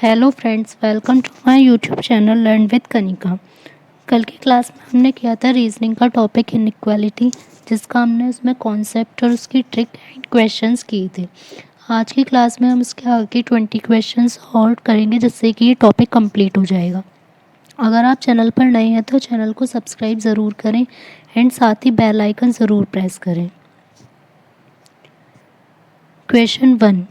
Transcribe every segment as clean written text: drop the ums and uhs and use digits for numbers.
Hello friends, welcome to my YouTube channel learn with Kanika. कल की class में हमने किया था रीजनिंग का टॉपिक इनइक्वालिटी, जिसका हमने उसमें कॉन्सेप्ट और उसकी ट्रिक एंड क्वेश्चंस किए थे। आज की क्लास में हम इसके आगे 20 क्वेश्चंस और करेंगे, जिससे कि ये टॉपिक कंप्लीट हो जाएगा। अगर आप चैनल पर नए हैं तो चैनल को सब्सक्राइब ज़रूर करें एंड साथ ही बेल आइकन ज़रूर प्रेस करें। Question 1।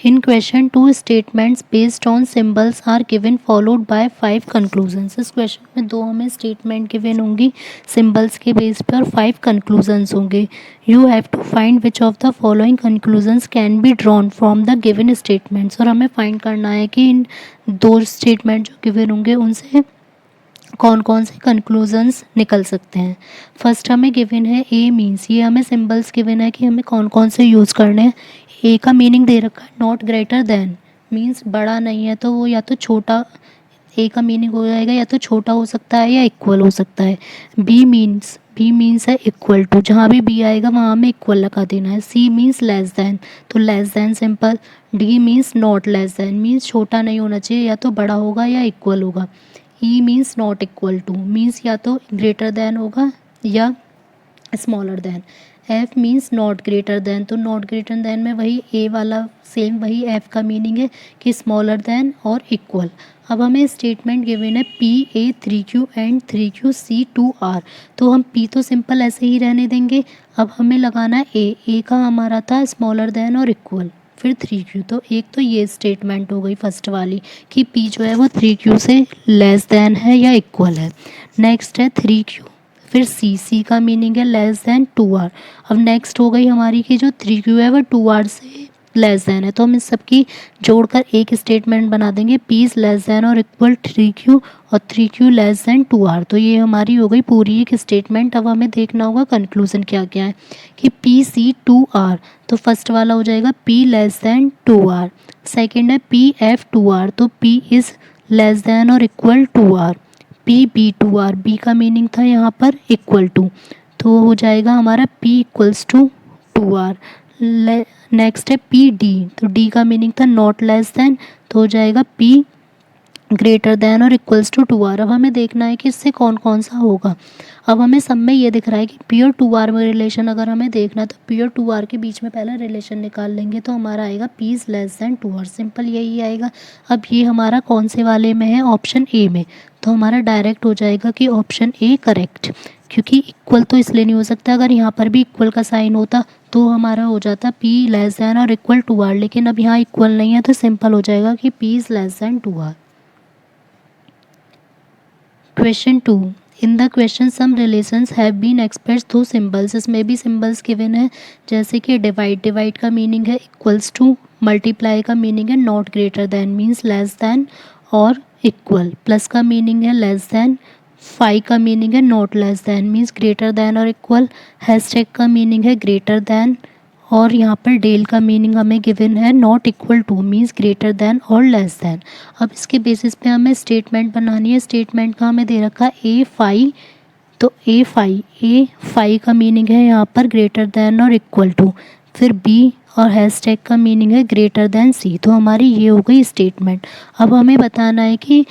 In question, two statements based on symbols are given followed by 5 conclusions. इस क्वेश्चन में दो हमें स्टेटमेंट गिवन होंगी सिम्बल्स के बेस पर और 5 कंक्लूजन्स होंगे। You have to find which of the following conclusions can be drawn from the given statements. और हमें फाइंड करना है कि इन दो स्टेटमेंट जो गिवन होंगे उनसे कौन कौन से कंक्लूजन्स निकल सकते हैं। फर्स्ट हमें गिवन है ए मीन्स, ये हमें सिंबल्स गिवन है कि हमें कौन कौन से यूज़ करने हैं। ए का मीनिंग दे रखा है नॉट ग्रेटर देन, मीन्स बड़ा नहीं है तो वो या तो छोटा, ए का मीनिंग हो जाएगा या तो छोटा हो सकता है या इक्वल हो सकता है। बी मीन्स है इक्वल टू, जहाँ भी बी आएगा वहाँ हमें इक्वल लगा देना है। सी मीन्स लेस देन, तो less than simple. D means not less then, means छोटा नहीं होना चाहिए, या तो बड़ा होगा या इक्वल होगा। E means not equal to, means या तो ग्रेटर देन होगा या smaller than. F means not greater than, तो नॉट ग्रेटर देन में वही ए वाला सेम वही एफ का मीनिंग है कि स्मॉलर देन और इक्वल। अब हमें स्टेटमेंट गिवन है P A 3Q and 3Q C 2R, तो हम पी तो सिंपल ऐसे ही रहने देंगे। अब हमें लगाना है ए का हमारा था स्मॉलर देन और इक्वल, फिर 3Q। तो एक तो ये स्टेटमेंट हो गई फर्स्ट वाली कि P जो है वो 3Q से लेस देन है या इक्वल है। नेक्स्ट है 3Q, फिर C का मीनिंग है लेस देन 2R। अब नेक्स्ट हो गई हमारी कि जो 3Q है वो 2R से लेस देन है, तो हम इस सब की जोड़कर एक स्टेटमेंट बना देंगे P इज़ लेस देन और इक्वल 3Q और 3Q लेस देन 2R। तो ये हमारी हो गई पूरी एक स्टेटमेंट। अब हमें देखना होगा कंक्लूजन क्या क्या है कि PC 2R, तो फर्स्ट वाला हो जाएगा P less than 2R। Second है PF 2R, तो P इज़ लेस देन और equal 2R। B 2R, B का मीनिंग था यहाँ पर इक्वल टू, तो हो जाएगा हमारा P equals to 2R। Next है PD, तो D का मीनिंग था नॉट लेस देन, तो हो जाएगा P ग्रेटर देन और इक्वल्स टू 2R। अब हमें देखना है कि इससे कौन कौन सा होगा। अब हमें सब में ये दिख रहा है कि P और 2R में रिलेशन अगर हमें देखना है तो P और 2R के बीच में पहले रिलेशन निकाल लेंगे, तो हमारा आएगा P is less than 2R, simple यही आएगा। अब ये हमारा कौन से वाले में है, ऑप्शन ए में, तो हमारा डायरेक्ट हो जाएगा कि ऑप्शन ए करेक्ट, क्योंकि इक्वल तो इसलिए नहीं हो सकता, अगर यहाँ पर भी इक्वल का साइन होता तो हमारा हो जाता P लेस देन और इक्वल 2R, लेकिन अब यहाँ इक्वल नहीं है तो सिंपल हो जाएगा कि P is less than 2R। Question 2। In the question some relations have been expressed through symbols, इसमें भी सिंबल्स गिवन है, जैसे कि डिवाइड का मीनिंग है इक्वल्स टू, मल्टीप्लाई का मीनिंग है not greater then means less than और इक्वल, प्लस का मीनिंग है लेस देन, फाई का मीनिंग है not less then means greater than और इक्वल, हैशटैग का मीनिंग है ग्रेटर देन, और यहाँ पर डेल का मीनिंग हमें गिवन है not equal to means greater than और लेस देन। अब इसके बेसिस पे हमें स्टेटमेंट बनानी है। स्टेटमेंट का हमें दे रखा है ए फाई, तो ए फाई का मीनिंग है यहाँ पर ग्रेटर देन और इक्वल टू, फिर बी और हैशटैग का मीनिंग है ग्रेटर देन सी, तो हमारी ये हो गई स्टेटमेंट। अब हमें बताना है कि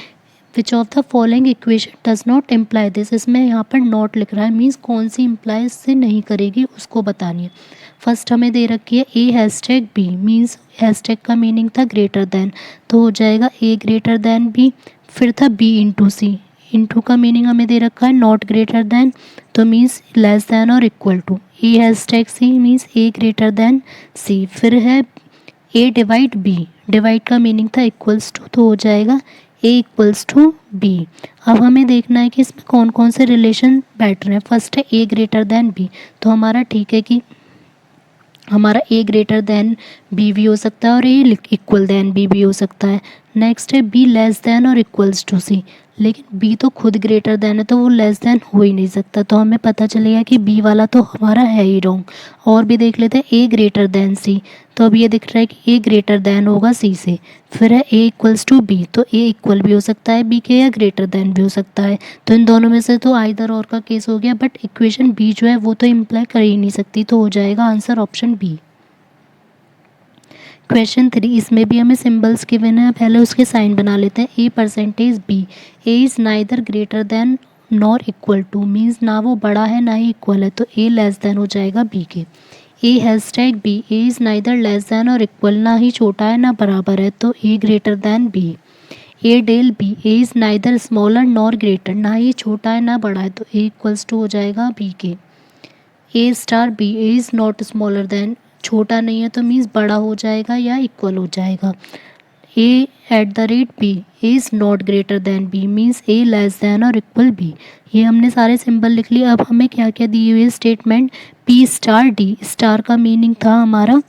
विच of the following equation does not imply this, इसमें यहाँ पर नॉट लिख रहा है मीन्स कौन सी इम्प्लाई इससे नहीं करेगी उसको बतानी है। फर्स्ट हमें दे रखी है A hashtag B, means hashtag का मीनिंग था ग्रेटर देन, तो हो जाएगा ए ग्रेटर देन बी। फिर था बी इंटू सी, इंटू का मीनिंग हमें दे रखा है नॉट ग्रेटर देन, तो मीन्स लेस देन और equal to. A hashtag C means A greater than C. फिर है ए डिवाइड बी, डिवाइड का मीनिंग था इक्वल्स टू, तो हो जाएगा ए इक्वल्स टू बी। अब हमें देखना है कि इसमें कौन कौन से रिलेशन बैठ रहे हैं। फर्स्ट है ए ग्रेटर देन बी, तो हमारा ठीक है कि हमारा ए ग्रेटर देन बी भी हो सकता है और ए इक्वल देन बी भी हो सकता है। नेक्स्ट है बी लेस देन और इक्वल्स टू सी, लेकिन बी तो खुद ग्रेटर देन है तो वो लेस देन हो ही नहीं सकता, तो हमें पता चलेगा कि बी वाला तो हमारा है ही रॉन्ग। और भी देख लेते हैं ए ग्रेटर देन सी, तो अब ये दिख रहा है कि ए ग्रेटर देन होगा सी से। फिर है ए इक्वल्स टू बी, तो ए इक्वल भी हो सकता है बी के या ग्रेटर देन भी हो सकता है, तो इन दोनों में से तो आइदर और का केस हो गया, बट इक्वेशन बी जो है वो तो इम्प्लाई कर ही नहीं सकती, तो हो जाएगा आंसर ऑप्शन बी। क्वेश्चन 3, इसमें भी हमें सिंबल्स गिवन है, पहले उसके साइन बना लेते हैं। A percentage B, A is neither greater than nor equal to, means ना वो बड़ा है ना ही इक्वल है, तो ए लेस देन हो जाएगा बी के। A hashtag B, A is neither less than और इक्वल, ना ही छोटा है ना बराबर है, तो A greater than B. A del B, A is neither smaller nor greater, ना ही छोटा है ना बड़ा है, तो ए इक्वल्स टू हो जाएगा बी के। A star B, A is not smaller than, छोटा नहीं है तो मीन्स बड़ा हो जाएगा या इक्वल हो जाएगा। A at the rate B, A is not greater than B, means A less than और इक्वल बी। ये हमने सारे सिंबल लिख लिए। अब हमें क्या क्या दी हुई है statement, P star D, star का मीनिंग था हमारा,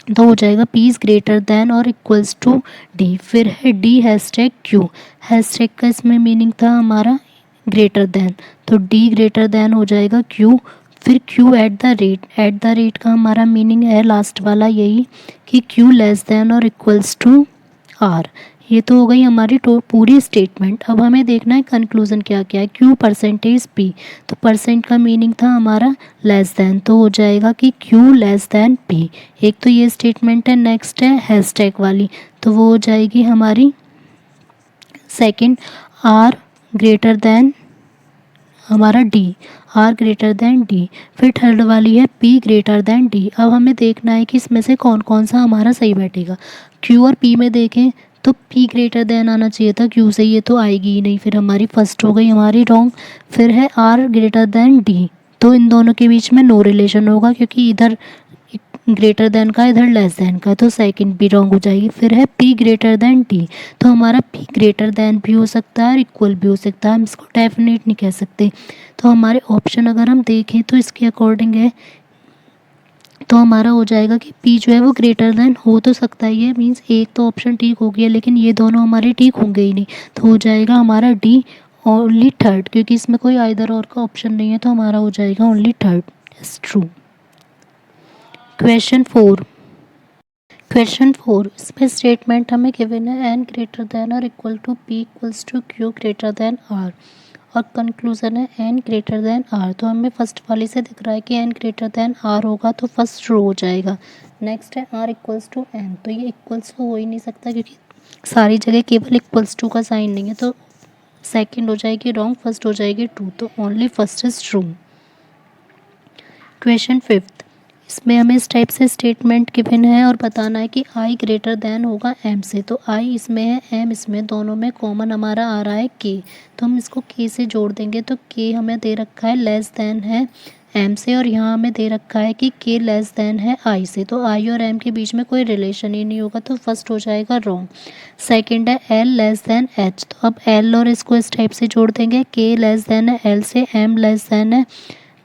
तो हो जाएगा पी इज़ ग्रेटर देन और इक्वल्स टू डी। फिर है डी हैशटैग क्यू, हैशटैग का इसमें मीनिंग था हमारा ग्रेटर देन, तो डी ग्रेटर देन हो जाएगा क्यू। फिर Q eight the rate, eight the rate का हमारा मीनिंग है लास्ट वाला यही कि क्यू लेस देन और इक्वल्स टू आर। ये तो हो गई हमारी पूरी स्टेटमेंट। अब हमें देखना है कंक्लूजन क्या क्या है। क्यू परसेंटेज पी, तो परसेंट का मीनिंग था हमारा लेस देन, तो हो जाएगा कि क्यू लेस देन पी। एक तो ये स्टेटमेंट है। नेक्स्ट है हैशटैग वाली, तो वो हो जाएगी हमारी सेकंड, आर ग्रेटर देन हमारा D, R greater than D. फिर थर्ड वाली है पी ग्रेटर देन डी। अब हमें देखना है कि इसमें से कौन कौन सा हमारा सही बैठेगा। क्यू और पी में देखें तो पी ग्रेटर देन आना चाहिए था, क्यू से ये तो आएगी ही नहीं, फिर हमारी फर्स्ट हो गई हमारी रॉन्ग। फिर है आर ग्रेटर देन डी, तो इन दोनों के बीच में नो रिलेशन होगा क्योंकि इधर ग्रेटर देन का इधर लेस देन का, तो सेकंड भी रॉन्ग हो जाएगी। फिर है पी ग्रेटर देन डी, तो हमारा पी ग्रेटर देन भी हो सकता है और इक्वल भी हो सकता है, हम इसको डेफिनेट नहीं कह सकते। तो हमारे ऑप्शन अगर हम देखें तो इसके अकॉर्डिंग है, तो हमारा हो जाएगा कि पी जो है वो ग्रेटर देन हो तो सकता ही है, मीन्स एक तो ऑप्शन ठीक हो गया, लेकिन ये दोनों हमारे ठीक होंगे ही नहीं, तो हो जाएगा हमारा डी ओनली थर्ड, क्योंकि इसमें कोई आइदर और का ऑप्शन नहीं है, तो हमारा हो जाएगा only third is true. Question 4, question 4, इसमें स्टेटमेंट हमें गिवन है एन ग्रेटर देन और equal to P equals to Q greater than R, और कंक्लूजन है एन ग्रेटर देन आर। तो हमें फर्स्ट वाले से दिख रहा है कि एन ग्रेटर देन आर होगा, तो फर्स्ट रो हो जाएगा। नेक्स्ट है आर इक्वल्स टू एन, तो ये इक्वल्स तो हो ही नहीं सकता क्योंकि सारी जगह केवल इक्वल्स टू का साइन नहीं है, तो सेकंड हो जाएगी रॉन्ग, फर्स्ट हो जाएगी ट्रू, तो only first is true. Question 5, इसमें हमें इस टाइप से स्टेटमेंट गिवन है और बताना है कि आई ग्रेटर देन होगा एम से, तो आई इसमें है एम इसमें, दोनों में कॉमन हमारा आ रहा है के, तो हम इसको के से जोड़ देंगे, तो के हमें दे रखा है लेस देन है एम से, और यहाँ हमें दे रखा है कि के लेस देन है आई से, तो आई और एम के बीच में कोई रिलेशन ही नहीं होगा, तो फर्स्ट हो जाएगा रॉन्ग। सेकंड है एल लेस देन एच, तो अब एल और इसको इस टाइप से जोड़ देंगे, के लेस देन है एल से, एम लेस देन है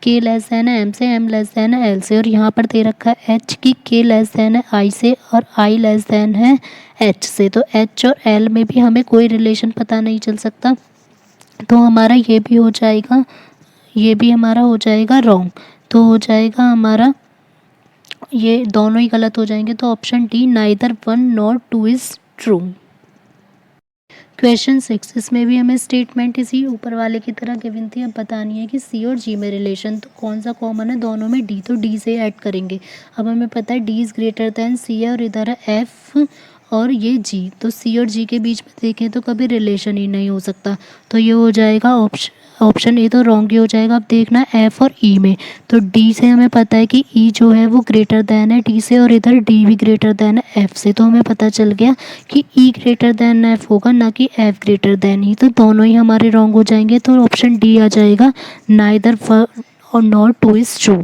के लेस देन है एम से, एम लेस देन है एल से, और यहाँ पर दे रखा है एच की के लेस देन है आई से और आई लेस देन है एच से, तो एच और एल में भी हमें कोई रिलेशन पता नहीं चल सकता, तो हमारा ये भी हो जाएगा, ये भी हमारा हो जाएगा रॉन्ग, तो हो जाएगा हमारा ये दोनों ही गलत हो जाएंगे, तो option D neither one nor two is true. Question 6, इसमें भी हमें स्टेटमेंट इसी ऊपर वाले की तरह गिवन थी। अब बतानी है कि सी और जी में रिलेशन, तो कौन सा कॉमन है दोनों में, डी, तो डी से ऐड करेंगे। अब हमें पता है डी इज़ ग्रेटर देन सी है और इधर है एफ और ये जी, तो सी और जी के बीच में देखें तो कभी रिलेशन ही नहीं हो सकता, तो ये हो जाएगा ऑप्शन ए तो रॉन्ग ही हो जाएगा। अब देखना है एफ और ई में, तो डी से हमें पता है कि ई जो है वो ग्रेटर दैन है डी से, और इधर डी भी ग्रेटर दैन है एफ से, तो हमें पता चल गया कि ई ग्रेटर दैन एफ होगा, ना कि एफ ग्रेटर दैन ही, तो दोनों ही हमारे रॉन्ग हो जाएंगे, तो ऑप्शन डी आ जाएगा नाइदर और not two is true.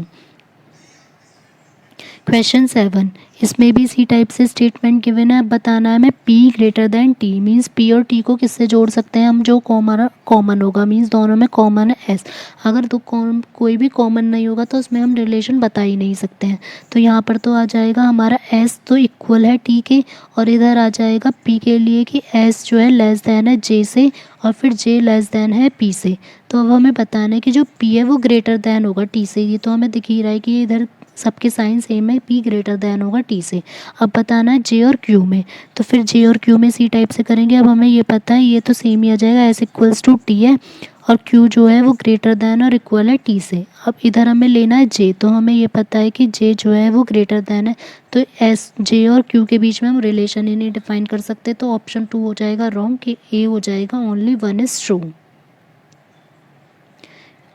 Question 7, इसमें भी इसी टाइप से स्टेटमेंट गिवन है। अब बताना है हमें P greater than T, means P और टी को किससे जोड़ सकते हैं हम, जो कॉमन होगा, मीन्स दोनों में कॉमन है एस, अगर तो कोई भी कॉमन नहीं होगा तो उसमें हम रिलेशन बता ही नहीं सकते हैं, तो यहाँ पर तो आ जाएगा हमारा एस तो इक्वल है टी के, और इधर आ जाएगा पी के लिए कि एस जो है लेस दैन है जे से, और फिर जे लेस दैन है पी से, तो अब हमें बताना है कि जो पी है वो ग्रेटर दैन होगा टी से, ये तो हमें दिख ही रहा है कि इधर सबके साइन सेम है, पी ग्रेटर दैन होगा टी से। अब बताना है जे और क्यू में, तो फिर जे और क्यू में सी टाइप से करेंगे। अब हमें ये पता है ये तो सेम ही आ जाएगा, एस इक्वल्स टू टी है, और Q जो है वो ग्रेटर देन और इक्वल है T से। अब इधर हमें लेना है J, तो हमें ये पता है कि J जो है वो ग्रेटर देन है, तो S J और Q के बीच में हम रिलेशन ही नहीं डिफाइन कर सकते, तो ऑप्शन 2 हो जाएगा रॉन्ग कि A हो जाएगा ओनली 1 इज ट्रू।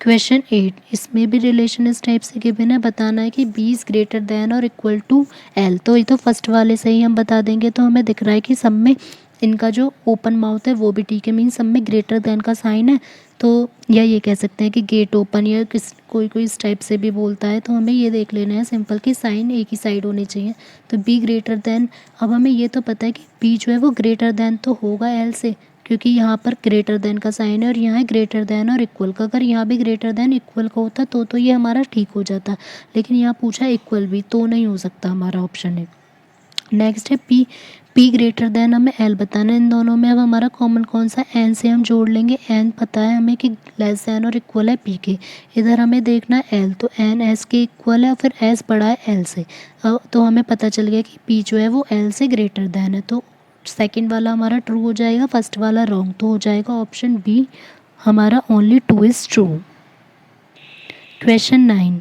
क्वेश्चन 8, इसमें भी रिलेशन इस टाइप से गिवन है, बताना है कि B इज़ ग्रेटर देन और इक्वल टू L। तो ये तो फर्स्ट वाले से ही हम बता देंगे, तो हमें दिख रहा है कि सब में इनका जो ओपन माउथ है वो भी ठीक है, मीन सब में ग्रेटर देन का साइन है, तो या ये कह सकते हैं कि गेट ओपन, या कोई इस टाइप से भी बोलता है, तो हमें ये देख लेना है सिंपल कि साइन एक ही साइड होनी चाहिए, तो B ग्रेटर देन। अब हमें ये तो पता है कि B जो है वो ग्रेटर देन तो होगा L से, क्योंकि यहाँ पर ग्रेटर देन का साइन है और यहाँ है ग्रेटर देन और इक्वल का। अगर यहाँ भी ग्रेटर देन इक्वल का होता तो ये हमारा ठीक हो जाता, लेकिन यहाँ पूछा इक्वल भी, तो नहीं हो सकता हमारा ऑप्शन है। नेक्स्ट है P ग्रेटर देन, हमें L बताना है इन दोनों में। अब हमारा कॉमन कौन सा, N से हम जोड़ लेंगे, N पता है हमें कि लेस देन और इक्वल है P के। इधर हमें देखना है L, तो N S के इक्वल है और फिर S बड़ा है L से, तो हमें पता चल गया कि P जो है वो L से ग्रेटर देन है, तो सेकंड वाला हमारा ट्रू हो जाएगा, फर्स्ट वाला रॉन्ग, तो हो जाएगा ऑप्शन बी हमारा ओनली 2 इज़ ट्रू। क्वेश्चन 9,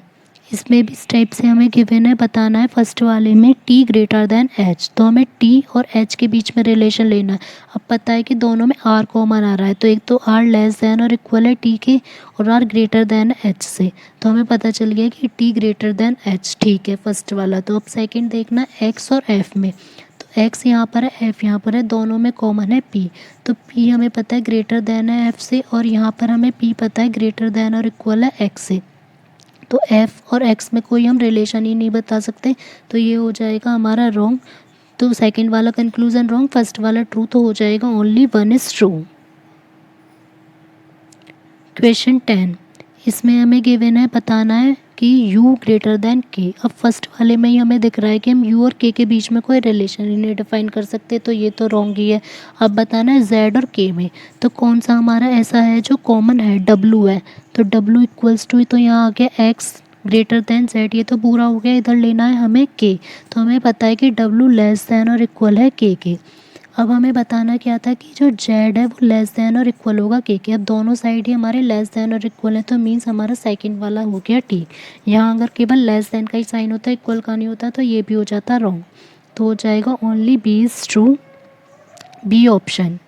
इसमें भी इस टाइप से हमें गिवन है, बताना है फर्स्ट वाले में T ग्रेटर देन H, तो हमें T और H के बीच में रिलेशन लेना है। अब पता है कि दोनों में R कॉमन आ रहा है, तो एक तो R लेस देन और इक्वल है T के, और R ग्रेटर देन H से, तो हमें पता चल गया कि T ग्रेटर देन H, ठीक है फर्स्ट वाला। तो अब सेकंड देखना X और F में, तो X यहाँ पर है, F यहाँ पर है, दोनों में कॉमन है P, तो P हमें पता है ग्रेटर देन है F से, और यहाँ पर हमें P पता है ग्रेटर देन और इक्वल है X से, तो F और X में कोई हम रिलेशन ही नहीं बता सकते, तो ये हो जाएगा हमारा रॉन्ग। तो सेकंड वाला कंक्लूजन रॉन्ग, फर्स्ट वाला ट्रू, तो हो जाएगा ओनली 1 इज़ ट्रू। क्वेश्चन 10, इसमें हमें गिवन है, बताना है कि U ग्रेटर देन K। अब फर्स्ट वाले में ही हमें दिख रहा है कि हम U और K के बीच में कोई रिलेशन ही नहीं डिफाइन कर सकते, तो ये तो रॉन्ग ही है। अब बताना है Z और K में, तो कौन सा हमारा ऐसा है जो कॉमन है, W है, तो W इक्वल्स टू, तो यहाँ आ गया X ग्रेटर देन Z, ये तो पूरा हो गया। इधर लेना है हमें K, तो हमें पता है कि W लेस देन और इक्वल है K के। अब हमें बताना क्या था कि जो Z है वो लेस देन और इक्वल होगा K के। अब दोनों साइड ही हमारे लेस देन और इक्वल है, तो मीन्स हमारा सेकंड वाला हो गया ठीक। यहाँ अगर केवल लेस देन का ही साइन होता है, इक्वल का नहीं होता, तो ये भी हो जाता रॉन्ग, तो हो जाएगा only B is true, B option.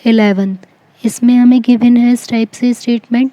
11, इसमें हमें गिवन है इस टाइप से स्टेटमेंट,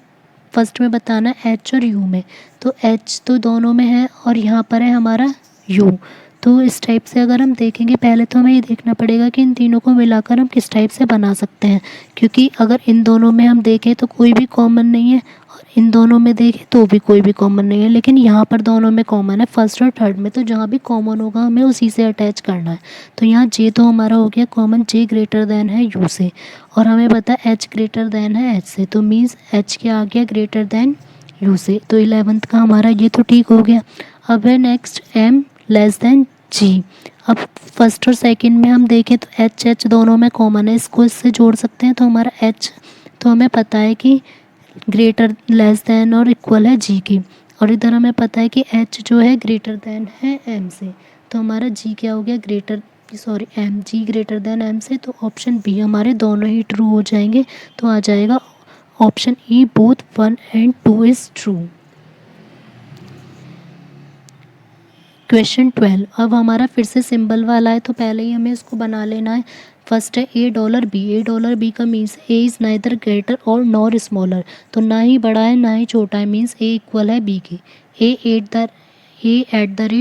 फर्स्ट में बताना H और U में, तो H तो दोनों में है और यहाँ पर है हमारा U, तो इस टाइप से अगर हम देखेंगे, पहले तो हमें ये देखना पड़ेगा कि इन तीनों को मिलाकर हम किस टाइप से बना सकते हैं, क्योंकि अगर इन दोनों में हम देखें तो कोई भी कॉमन नहीं है, और इन दोनों में देखें तो भी कोई भी कॉमन नहीं है, लेकिन यहाँ पर दोनों में कॉमन है, फर्स्ट और थर्ड में, तो जहाँ भी कॉमन होगा हमें उसी से अटैच करना है। तो यहाँ J तो हमारा हो गया कॉमन, J ग्रेटर देन है U से, और हमें पता है H ग्रेटर देन है H से, तो मीन्स H क्या आ गया ग्रेटर देन U से, तो 11th का हमारा ये तो ठीक हो गया। अब है next M less than G। अब फर्स्ट और सेकंड में हम देखें तो H दोनों में कॉमन है, इसको इससे जोड़ सकते हैं, तो हमारा H, तो हमें पता है कि ग्रेटर लेस देन और इक्वल है G की, और इधर हमें पता है कि H जो है ग्रेटर देन है M से, तो हमारा G क्या हो गया M, G greater than M से, तो ऑप्शन बी हमारे दोनों ही ट्रू हो जाएंगे, तो आ जाएगा option E both 1 and 2 is true. Question 12, अब हमारा फिर से सिंबल वाला है, तो पहले ही हमें इसको बना लेना है। फर्स्ट है $A का means A is neither greater और नॉर स्मॉलर, तो ना ही बड़ा है ना ही छोटा है, मीन्स A इक्वल है B के। A@,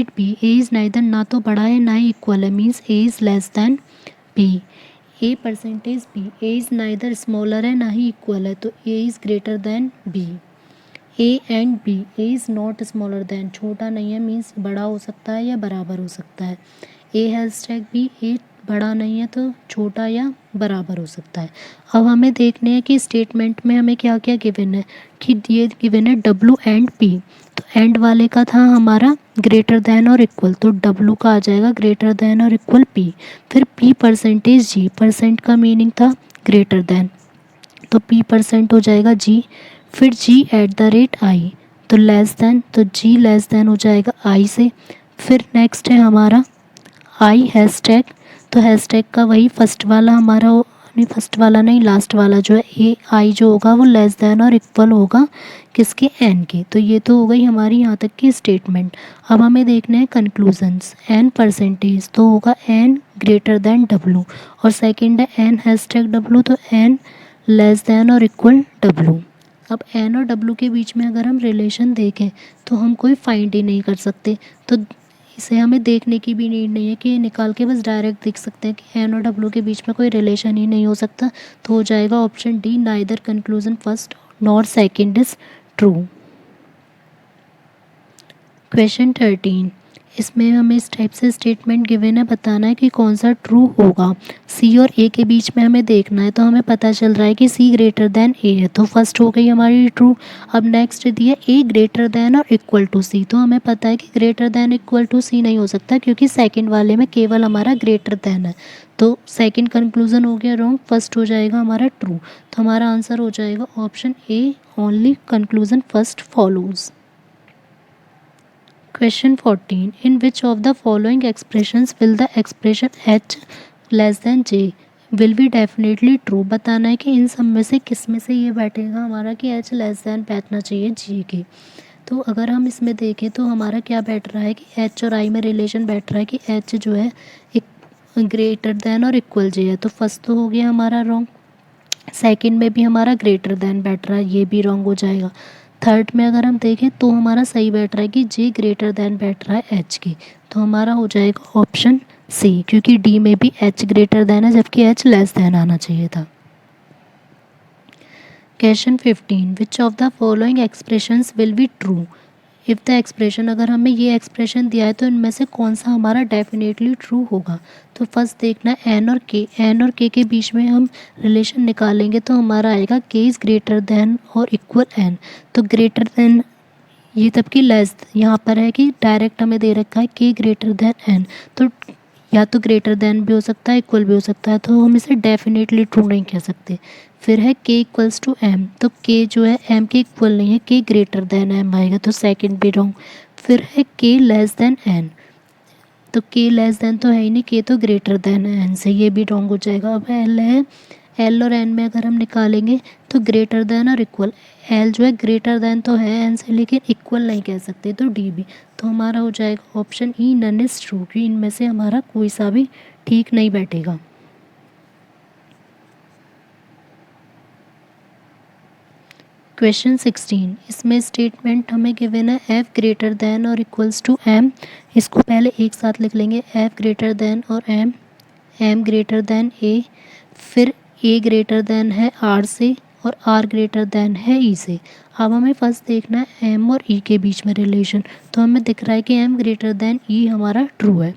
B, A is neither, ना तो बड़ा है ना ही इक्वल है, means A is less then B। A% B, A is neither smaller है ना ही इक्वल है, तो A is greater than B। A and B, A is not smaller than, छोटा नहीं है, मीन्स बड़ा हो सकता है या बराबर हो सकता है। A#B, A बड़ा नहीं है तो छोटा या बराबर हो सकता है। अब हमें देखने हैं कि स्टेटमेंट में हमें क्या क्या गिवन है, कि ये गिवन है W एंड P, तो एंड वाले का था हमारा ग्रेटर देन और इक्वल, तो W का आ जाएगा ग्रेटर देन और इक्वल P। फिर P%G, परसेंट का मीनिंग था ग्रेटर देन, तो P% हो जाएगा G। फिर G@I, तो लेस देन, तो G लेस देन हो जाएगा I से। फिर नेक्स्ट है हमारा I हैशटैग, तो हैशटैग का वही फर्स्ट वाला हमारा नहीं, फर्स्ट वाला नहीं, लास्ट वाला जो है ए आई जो होगा वो लेस देन और इक्वल होगा किसके, एन के। तो ये तो हो गई हमारी यहाँ तक की स्टेटमेंट। अब हमें देखना है कंक्लूजन्स। एन परसेंटेज तो होगा एन ग्रेटर देन डब्लू, और सेकंड है एन हैशटैग डब्लू, तो एन लेस देन और इक्वल डब्लू। अब एन और डब्लू के बीच में अगर हम रिलेशन देखें तो हम कोई फाइंड ही नहीं कर सकते, तो इसे हमें देखने की भी नीड नहीं है कि ये निकाल के बस डायरेक्ट देख सकते हैं कि एन और डब्लू के बीच में कोई रिलेशन ही नहीं हो सकता। तो हो जाएगा option D, neither conclusion first nor second is true. Question 13, इसमें हमें इस टाइप से स्टेटमेंट गिवन है, बताना है कि कौन सा ट्रू होगा। सी और ए के बीच में हमें देखना है, तो हमें पता चल रहा है कि सी ग्रेटर देन ए है, तो फर्स्ट हो गई हमारी ट्रू। अब नेक्स्ट दिया ए ग्रेटर देन और इक्वल टू सी, तो हमें पता है कि ग्रेटर देन इक्वल टू सी नहीं हो सकता, क्योंकि सेकंड वाले में केवल हमारा ग्रेटर देन है, तो सेकंड कंक्लूजन हो गया रॉन्ग, फर्स्ट हो जाएगा हमारा ट्रू। तो हमारा आंसर हो जाएगा option A, only conclusion first follows. Question 14. In which of the following expressions will the expression h less than j will be definitely true? बताना है कि इन सब में से किस में से ये बैठेगा हमारा कि h लेस देन बैठना चाहिए j के। तो अगर हम इसमें देखें तो हमारा क्या बैठ रहा है कि h और i में रिलेशन बैठ रहा है कि h जो है एक ग्रेटर देन और इक्वल j है, तो फर्स्ट तो हो गया हमारा रॉन्ग। सेकंड में भी हमारा ग्रेटर देन बैठ रहा है, ये भी रॉन्ग हो जाएगा। थर्ड में अगर हम देखें तो हमारा सही बैठ रहा है कि जे ग्रेटर देन बैठ रहा है एच के, तो हमारा हो जाएगा ऑप्शन सी, क्योंकि डी में भी एच ग्रेटर देन है जबकि एच लेस देन आना चाहिए था। Question 15, which of the following expressions will be true if the expression, अगर हमें ये एक्सप्रेशन दिया है तो इनमें से कौन सा हमारा डेफिनेटली ट्रू होगा। तो फर्स्ट देखना है एन और के, एन और के बीच में हम रिलेशन निकालेंगे तो हमारा आएगा के इज़ ग्रेटर देन और इक्वल एन, तो ग्रेटर देन ये तब की लेस, यहाँ पर है कि डायरेक्ट हमें दे रखा है के ग्रेटर देन एन, तो या तो ग्रेटर देन भी हो सकता है इक्वल भी हो सकता है, तो हम इसे डेफिनेटली ट्रू नहीं कह सकते। फिर है के इक्वल्स टू एम, तो के जो है एम के इक्वल नहीं है, के ग्रेटर देन एम आएगा, तो सेकंड भी रॉन्ग। फिर है के लेस देन एन, तो के लेस देन तो है ही नहीं, के तो ग्रेटर देन है एन से, ये भी रॉन्ग हो जाएगा। अब एल है, एल और एन में अगर हम निकालेंगे तो ग्रेटर देन और इक्वल, एल जो है ग्रेटर देन तो है एन से लेकिन इक्वल नहीं कह सकते, तो डी भी, तो हमारा हो जाएगा option E, none is true, कि इनमें से हमारा कोई सा भी ठीक नहीं बैठेगा। क्वेश्चन 16, इसमें स्टेटमेंट हमें गिवन है एफ ग्रेटर देन और इक्वल्स टू एम, इसको पहले एक साथ लिख लेंगे, एफ ग्रेटर देन और एम, एम ग्रेटर देन ए, फिर ए ग्रेटर देन है आर से और आर ग्रेटर देन है ई से। अब हमें फर्स्ट देखना है एम और ई के बीच में रिलेशन, तो हमें दिख रहा है कि एम ग्रेटर देन ई हमारा ट्रू है।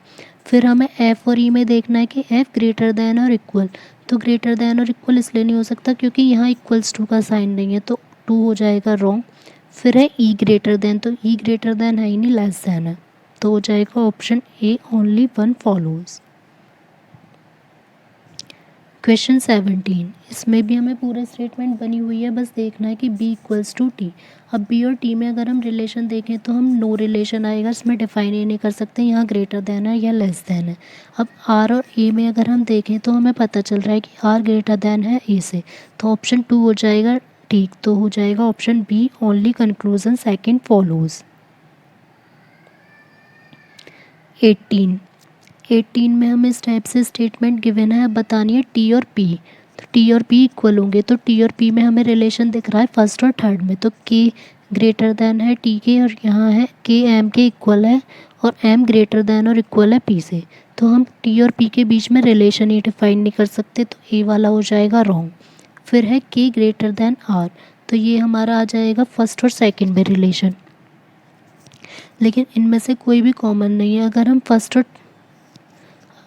फिर हमें एफ और ई में देखना है कि एफ ग्रेटर देन और इक्वल, तो ग्रेटर देन और इक्वल इसलिए नहीं हो सकता क्योंकि यहाँ इक्वल्स टू का साइन नहीं है, तो टू हो जाएगा रॉन्ग। फिर है ई ग्रेटर देन, तो ई ग्रेटर देन है ही नहीं, लेस देन है, तो हो जाएगा option A, only one follows. Question 17, इसमें भी हमें पूरा स्टेटमेंट बनी हुई है, बस देखना है कि बी इक्वल्स टू टी। अब बी और टी में अगर हम रिलेशन देखें तो हम नो रिलेशन आएगा, इसमें डिफाइन ही नहीं कर सकते यहाँ ग्रेटर देन है या लेस देन है। अब आर और ए में अगर हम देखें तो हमें पता चल रहा है कि आर ग्रेटर देन है ए से, तो ऑप्शन 2 हो जाएगा ठीक, तो हो जाएगा option B, only conclusion second follows. 18 में हमें इस टाइप से स्टेटमेंट गिवन है, अब बतानी है टी और पी, तो टी और पी इक्वल होंगे, तो टी और पी में हमें रिलेशन दिख रहा है फर्स्ट और थर्ड में, तो के ग्रेटर देन है टी के, और यहाँ है के एम के इक्वल है और एम ग्रेटर देन और इक्वल है पी से, तो हम टी और पी के बीच में रिलेशन ही डिफाइन नहीं कर सकते, तो ए वाला हो जाएगा रॉन्ग। फिर है के ग्रेटर देन आर, तो ये हमारा आ जाएगा फर्स्ट और सेकंड में रिलेशन, लेकिन इनमें से कोई भी कॉमन नहीं है। अगर हम फर्स्ट और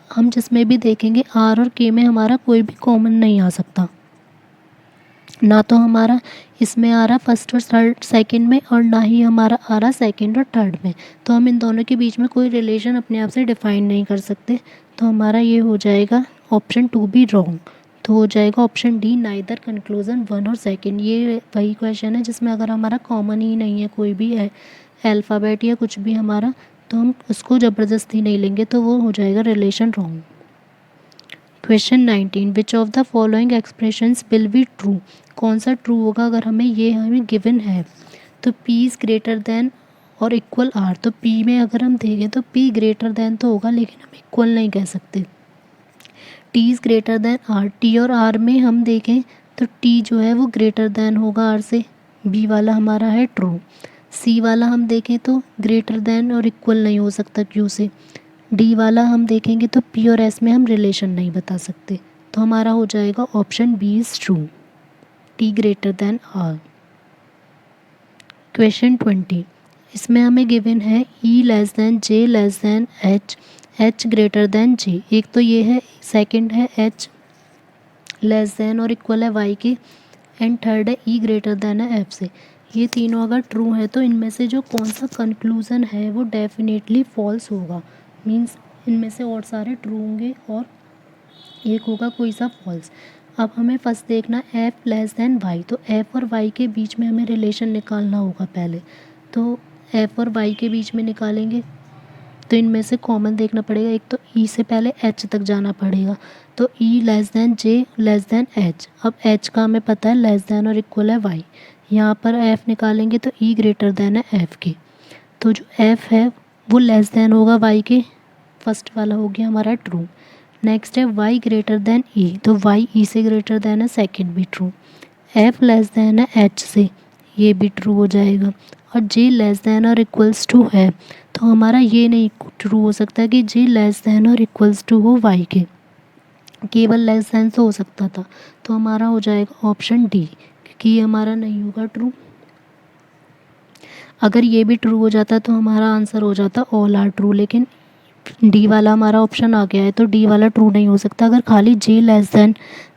हम जिसमें भी देखेंगे आर और के में हमारा कोई भी कॉमन नहीं आ सकता, ना तो हमारा इसमें आ रहा फर्स्ट और थर्ड सेकंड में और ना ही हमारा आ रहा सेकंड और थर्ड में, तो हम इन दोनों के बीच में कोई रिलेशन अपने आप से डिफाइन नहीं कर सकते, तो हमारा ये हो जाएगा ऑप्शन 2 भी रॉन्ग, तो हो जाएगा ऑप्शन डी, नाइदर कंक्लूजन 1 और सेकंड। ये वही क्वेश्चन है जिसमें अगर हमारा कॉमन ही नहीं है कोई भी है अल्फ़ाबेट या कुछ भी हमारा, तो हम उसको ज़बरदस्ती नहीं लेंगे, तो वो हो जाएगा relation wrong. Question 19, which of the following expressions will be true, कौन सा ट्रू होगा अगर हमें गिवन है। तो P इज़ ग्रेटर देन और इक्वल R, तो P में अगर हम देखें तो P ग्रेटर देन तो होगा लेकिन हम इक्वल नहीं कह सकते। T is greater than R, T और R में हम देखें तो T जो है वो ग्रेटर देन होगा R से, B वाला हमारा है ट्रू। C वाला हम देखें तो ग्रेटर देन और इक्वल नहीं हो सकता Q से। D वाला हम देखेंगे तो P और S में हम रिलेशन नहीं बता सकते, तो हमारा हो जाएगा option B is true, T greater than R। Question 20, इसमें हमें गिवन है E less than J less than H, H greater than J, एक तो ये है, सेकंड है H लेस देन और इक्वल है Y के, एंड थर्ड है E ग्रेटर देन है F से। ये तीनों अगर ट्रू है तो इनमें से जो कौन सा कंक्लूज़न है वो डेफिनेटली फॉल्स होगा, मींस इनमें से और सारे ट्रू होंगे और एक होगा कोई सा फॉल्स। अब हमें फर्स्ट देखना F लेस देन Y, तो F और Y के बीच में हमें रिलेशन निकालना होगा पहले, तो F और Y के बीच में निकालेंगे तो इनमें से कॉमन देखना पड़ेगा, एक तो E से पहले H तक जाना पड़ेगा, तो E less than J less than H। अब H का हमें पता है लेस देन और इक्वल है Y, यहाँ पर F निकालेंगे तो E ग्रेटर देन है F के, तो जो F है वो लेस देन होगा Y के, फर्स्ट वाला हो गया हमारा ट्रू। नेक्स्ट है Y ग्रेटर देन E, तो Y E से ग्रेटर देन है, सेकेंड भी ट्रू। F लेस देन है H से, ये भी ट्रू हो जाएगा। और J लेस देन और इक्वल्स टू है, तो हमारा ये नहीं ट्रू हो सकता कि J लेस देन और इक्वल्स टू हो Y के, केवल लेस देन से हो सकता था, तो हमारा हो जाएगा ऑप्शन डी, क्योंकि ये हमारा नहीं होगा ट्रू। अगर ये भी ट्रू हो जाता तो हमारा आंसर हो जाता ऑल आर ट्रू, लेकिन डी वाला हमारा ऑप्शन आ गया है तो डी वाला ट्रू नहीं हो सकता। अगर खाली J लेस देन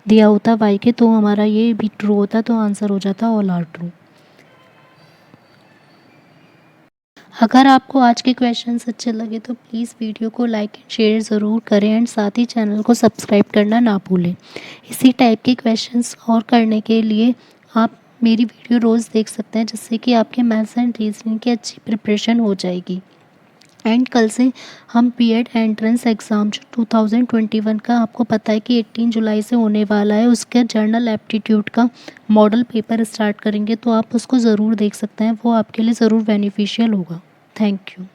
दिया होता Y के तो हमारा ये भी ट्रू होता, तो आंसर हो जाता ऑल आर ट्रू। अगर आपको आज के क्वेश्चंस अच्छे लगे तो प्लीज़ वीडियो को लाइक एंड शेयर ज़रूर करें एंड साथ ही चैनल को सब्सक्राइब करना ना भूलें। इसी टाइप के क्वेश्चंस और करने के लिए आप मेरी वीडियो रोज़ देख सकते हैं, जिससे कि आपके मैथ्स एंड रीजनिंग की अच्छी प्रिपरेशन हो जाएगी। एंड कल से हम बीएड एंट्रेंस एग्ज़ाम जो 2021 का आपको पता है कि 18 जुलाई से होने वाला है, उसके जनरल एप्टीट्यूड का मॉडल पेपर स्टार्ट करेंगे, तो आप उसको ज़रूर देख सकते हैं, वो आपके लिए ज़रूर बेनिफिशियल होगा। Thank you.